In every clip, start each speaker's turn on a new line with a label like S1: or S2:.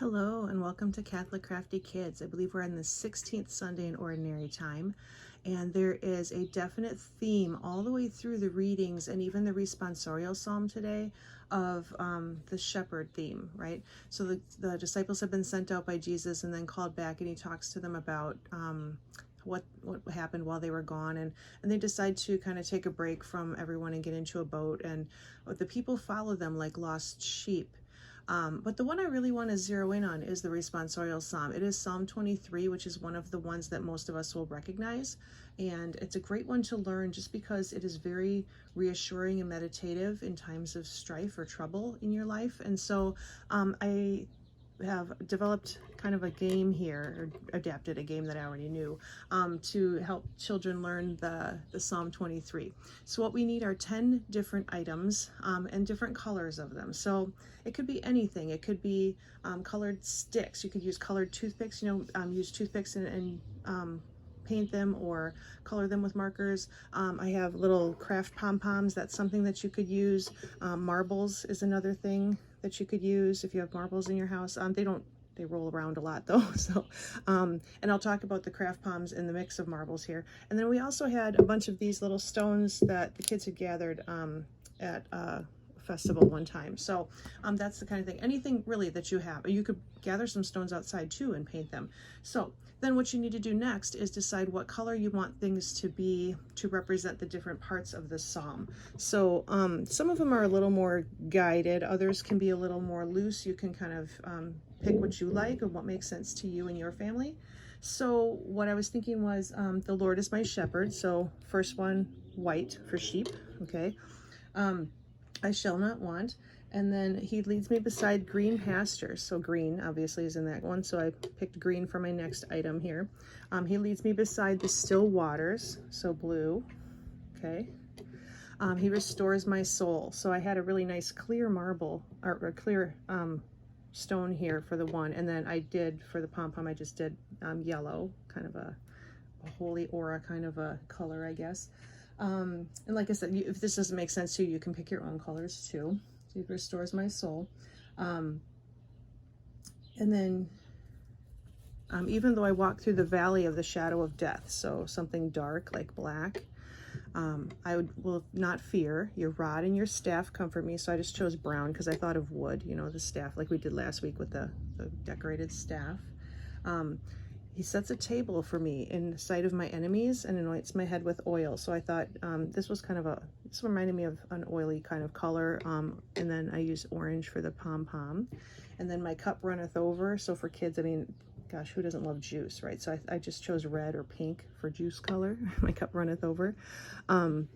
S1: Hello and welcome to Catholic Crafty Kids. I believe we're on the 16th Sunday in Ordinary Time, and there is a definite theme all the way through the readings and even the responsorial psalm today of the shepherd theme, right? So the disciples have been sent out by Jesus and then called back, and he talks to them about what happened while they were gone, and they decide to kind of take a break from everyone and get into a boat, and the people follow them like lost sheep. But the one I really want to zero in on is the responsorial psalm. It is Psalm 23, which is one of the ones that most of us will recognize. And it's a great one to learn just because it is very reassuring and meditative in times of strife or trouble in your life. And so I have developed kind of a game here, or adapted a game that I already knew, to help children learn the Psalm 23. So what we need are 10 different items and different colors of them. So it could be anything. It could be colored sticks. You could use colored toothpicks, use toothpicks and paint them or color them with markers. I have little craft pom-poms. That's something that you could use. Marbles is another thing that you could use if you have marbles in your house. They roll around a lot though. So, and I'll talk about the craft poms and the mix of marbles here. And then we also had a bunch of these little stones that the kids had gathered at a festival one time. So that's the kind of thing, anything really that you have. You could gather some stones outside too and paint them. So then what you need to do next is decide what color you want things to be to represent the different parts of the psalm. So some of them are a little more guided, others can be a little more loose. You can kind of pick what you like or what makes sense to you and your family. So what I was thinking was the Lord is my shepherd. So first one, white for sheep, okay. I shall not want. And then he leads me beside green pastures. So green obviously is in that one. So I picked green for my next item here. He leads me beside the still waters. So blue, okay. He restores my soul. So I had a really nice clear marble or clear stone here for the one. And then I did for the pom-pom, I just did yellow, kind of a holy aura kind of a color, I guess. And like I said, if this doesn't make sense to you, you can pick your own colors too. So it restores my soul. And then even though I walk through the valley of the shadow of death, so something dark like black, I will not fear. Your rod and your staff comfort me. So I just chose brown because I thought of wood, the staff like we did last week with the decorated staff. He sets a table for me in sight of my enemies and anoints my head with oil. So I thought this reminded me of an oily kind of color. And then I use orange for the pom-pom. And then my cup runneth over. So for kids, I mean, gosh, who doesn't love juice, right? So I just chose red or pink for juice color. My cup runneth over. And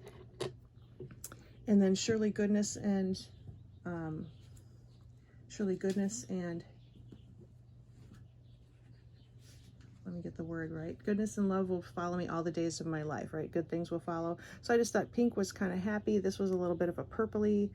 S1: then surely goodness and let me get the word right. Goodness and love will follow me all the days of my life, right? Good things will follow. So I just thought pink was kind of happy. This was a little bit of a purpley,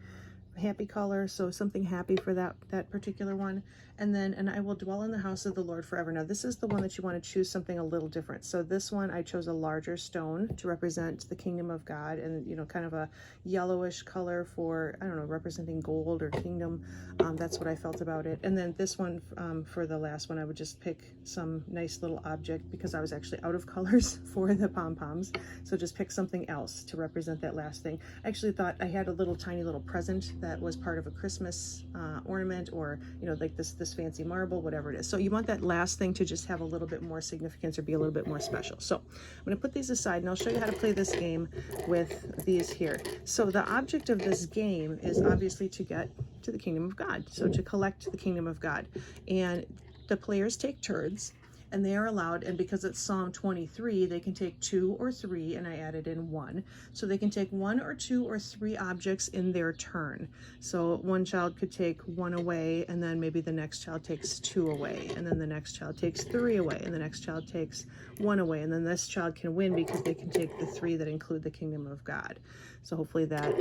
S1: happy color. So something happy for that particular one. And then, and I will dwell in the house of the Lord forever. Now this is the one that you want to choose something a little different. So this one, I chose a larger stone to represent the kingdom of God, and kind of a yellowish color for, I don't know, representing gold or kingdom. That's what I felt about it. And then this one, for the last one, I would just pick some nice little object because I was actually out of colors for the pom-poms. So just pick something else to represent that last thing. I actually thought I had a tiny little present that was part of a Christmas ornament, or like this fancy marble, whatever it is. So you want that last thing to just have a little bit more significance or be a little bit more special. So I'm going to put these aside and I'll show you how to play this game with these here. So the object of this game is obviously to get to the kingdom of God. So to collect the kingdom of God, and the players take turns. And they are allowed, and because it's Psalm 23, they can take 2 or 3, and I added in 1. So they can take 1 or 2 or 3 objects in their turn. So one child could take 1 away, and then maybe the next child takes 2 away, and then the next child takes 3 away, and the next child takes 1 away, and then this child can win because they can take the 3 that include the kingdom of God. So hopefully that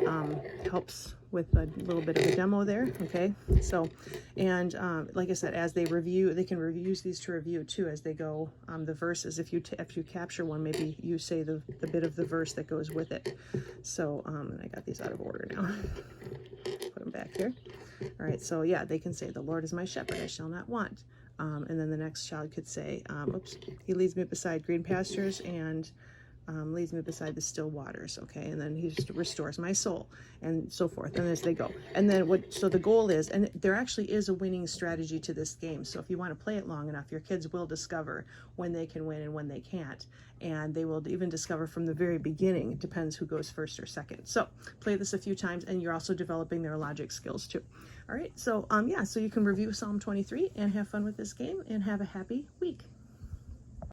S1: helps with a little bit of a demo there, okay? So, and like I said, as they review, they can use these to review too as they go the verses. If you capture one, maybe you say the bit of the verse that goes with it. So, and I got these out of order now. Put them back here. All right, so yeah, they can say, the Lord is my shepherd, I shall not want. And then the next child could say, oops, he leads me beside green pastures and leads me beside the still waters, okay? And then he just restores my soul, and so forth, and as they go. And then so the goal is, and there actually is a winning strategy to this game, so if you want to play it long enough, your kids will discover when they can win and when they can't, and they will even discover from the very beginning. It depends who goes first or second. So play this a few times, and you're also developing their logic skills too. All right, so yeah, so you can review Psalm 23 and have fun with this game, and have a happy week.